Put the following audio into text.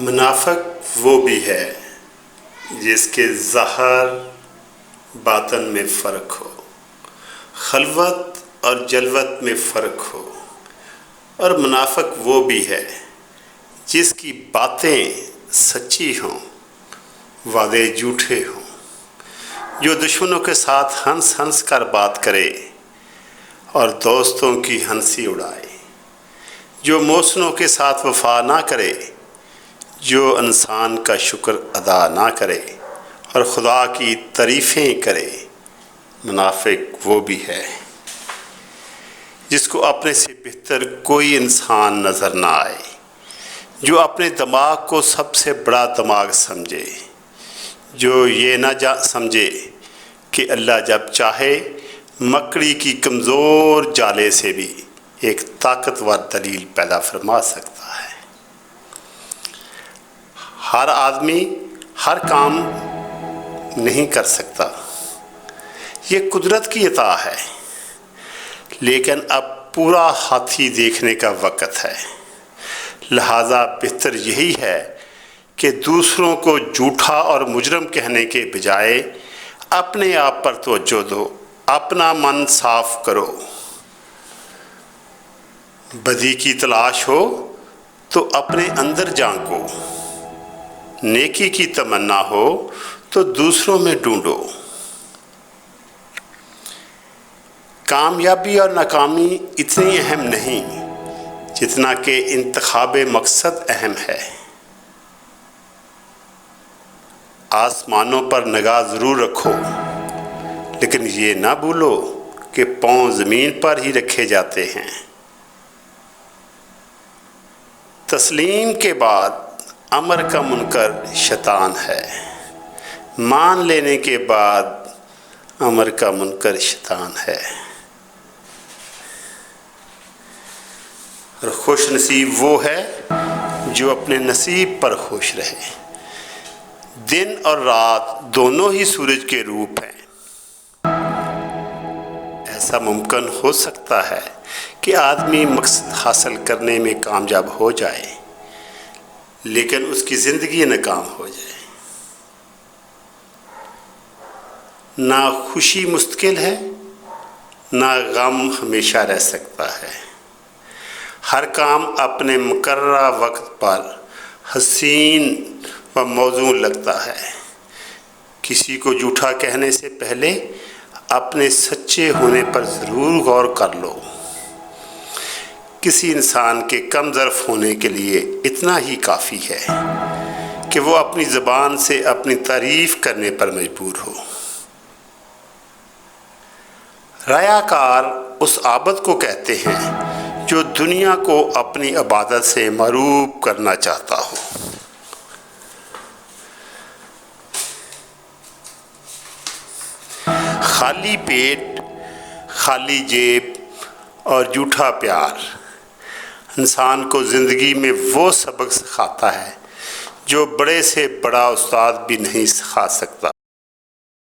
منافق وہ بھی ہے جس کے ظاہر باطن میں فرق ہو، خلوت اور جلوت میں فرق ہو، اور منافق وہ بھی ہے جس کی باتیں سچی ہوں، وعدے جھوٹے ہوں، جو دشمنوں کے ساتھ ہنس ہنس کر بات کرے اور دوستوں کی ہنسی اڑائے، جو محسنوں کے ساتھ وفا نہ کرے، جو انسان کا شکر ادا نہ کرے اور خدا کی تعریفیں کرے۔ منافق وہ بھی ہے جس کو اپنے سے بہتر کوئی انسان نظر نہ آئے، جو اپنے دماغ کو سب سے بڑا دماغ سمجھے، جو یہ نہ سمجھے کہ اللہ جب چاہے مکڑی کی کمزور جالے سے بھی ایک طاقتور دلیل پیدا فرما سکتا ہے۔ ہر آدمی ہر کام نہیں کر سکتا، یہ قدرت کی عطا ہے، لیکن اب پورا ہاتھی دیکھنے کا وقت ہے، لہٰذا بہتر یہی ہے کہ دوسروں کو جھوٹا اور مجرم کہنے کے بجائے اپنے آپ پر توجہ دو، اپنا من صاف کرو۔ بدی کی تلاش ہو تو اپنے اندر جھانکو، نیکی کی تمنا ہو تو دوسروں میں ڈھونڈو۔ کامیابی اور ناکامی اتنی اہم نہیں جتنا کہ انتخاب مقصد اہم ہے۔ آسمانوں پر نگاہ ضرور رکھو، لیکن یہ نہ بھولو کہ پاؤں زمین پر ہی رکھے جاتے ہیں۔ تسلیم کے بعد امر کا منکر شیطان ہے، مان لینے کے بعد امر کا منکر شیطان ہے۔ اور خوش نصیب وہ ہے جو اپنے نصیب پر خوش رہے۔ دن اور رات دونوں ہی سورج کے روپ ہیں۔ ایسا ممکن ہو سکتا ہے کہ آدمی مقصد حاصل کرنے میں کامیاب ہو جائے، لیکن اس کی زندگی ناکام ہو جائے۔ نہ خوشی مستقل ہے، نہ غم ہمیشہ رہ سکتا ہے۔ ہر کام اپنے مقررہ وقت پر حسین و موزوں لگتا ہے۔ کسی کو جھوٹا کہنے سے پہلے اپنے سچے ہونے پر ضرور غور کر لو۔ کسی انسان کے کم ظرف ہونے کے لیے اتنا ہی کافی ہے کہ وہ اپنی زبان سے اپنی تعریف کرنے پر مجبور ہو۔ ریاکار اس عابد کو کہتے ہیں جو دنیا کو اپنی عبادت سے محروم کرنا چاہتا ہو۔ خالی پیٹ، خالی جیب اور جھوٹا پیار انسان کو زندگی میں وہ سبق سکھاتا ہے جو بڑے سے بڑا استاد بھی نہیں سکھا سکتا۔